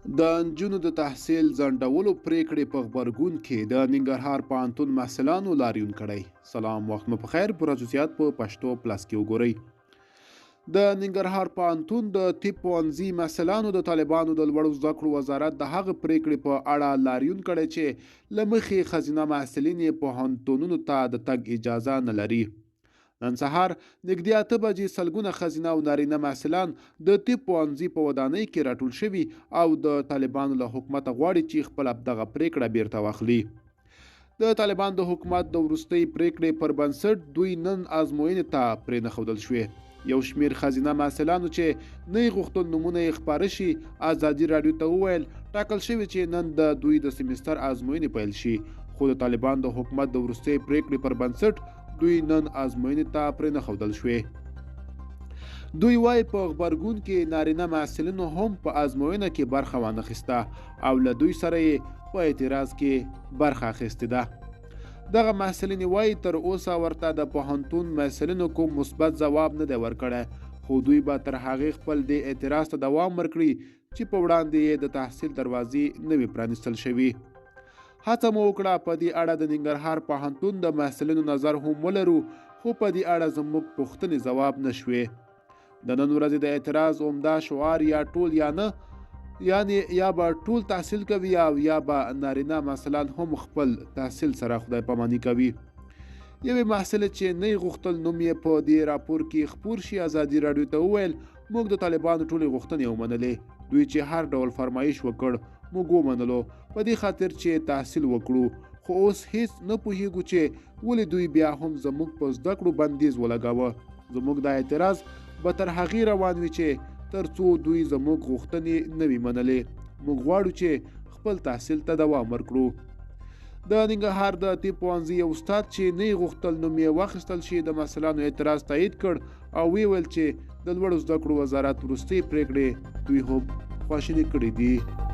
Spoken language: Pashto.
د نجونو د تحصیل ځنډولو پریکړې په غبرګون کې د ننګرهار پوهنتون محصلانو لاریون کړی. سلام، وخت مو پخیر. پوره جزئیات په پښتو پلس کې وګورئ. د ننګرهار پوهنتون د طب پوهنځي محصلانو د طالبانو د لوړو زده کړو وزارت د هغه پریکړې په اړه لاریون کړی چې له مخې ښځینه محصلین یې پوهنتونونو ته د تګ اجازه نه لري. نن سهار نږدې 8 بجې سلګونه ښځینه او نارینه محصلان د طب پوهنځي په ودانۍ کې راټول شوي او د طالبانو له حکومته غواړي چې خپله دغه پریکړه بیرته واخلي. د طالبانو د حکومت د وروستۍ پریکړې پر بنسټ دوی نن ازموینې ته پرېنښودل شوې. یو شمېر ښځینه محصلانو چې نه یې غوښتل نومونه یې خپاره شي ازادي راډیو ته وویل ټاکل شوي چې نن د دوی د سیمستر ازموینې پیل شي، خو د طالبانو د حکومت د وروستۍ پریکړې پر بنسټ دوی نن ازموینې ته پرېنښودل شوې. دوی وایي په غبرګون کې نارینه محصلینو هم په ازموینه کې برخه وانخیسته او له دوی سره یې په اعتراض کې برخه اخیستې ده. دغه محصلینې وایي تر اوسه ورته د پوهنتون محصلینو کوم مثبت ځواب نه دی ورکړی، خو دوی به تر هغې خپل دې اعتراض ته دوام ورکړي چې په وړاندې یې د تحصیل دروازې نه وي پرانیستل شوي. هڅه مو وکړه په دې اړه د ننګرهار پوهنتون د محصلینو نظر هم ولرو، خو په دې اړه زموږ پوښتنې ځواب نه شوې. د نن ورځې د اعتراض عمده شعار یا ټول یا نه، یعنی یا به ټول تحصیل کوي او یا به نارینه محصلان هم خپل تحصیل سره خدای پاماني کوي. یوې محصلې چې نه یې غوښتل نوم یې په دې راپور کې خپور شي ازادي راډیو ته وویل موږ د طالبانو ټولې غوښتنې ومنلې، دوی چې هر ډول فرمایش وکړ موږ ومنلو په دې خاطر چې تحصیل وکړو، خو اوس هیڅ نه پوهیږو چې ولې دوی بیا هم زموږ په زده کړو بندیز ولګاوه. زموږ دا اعتراض به تر هغې روان وي چې تر څو دوی زموږ غوښتنې نه وي منلې. موږ غواړو چې خپل تحصیل ته دوام ورکړو. د ننګرهار د طب پوهنځي یو استاد چې نه یې غوښتل نوم یې واخیستل شي د محصلانو اعتراض تایید کړ او ویل چې د لوړو زده کړو وزارت وروستۍ پریکړې دوی هم خواشیني کړي دي.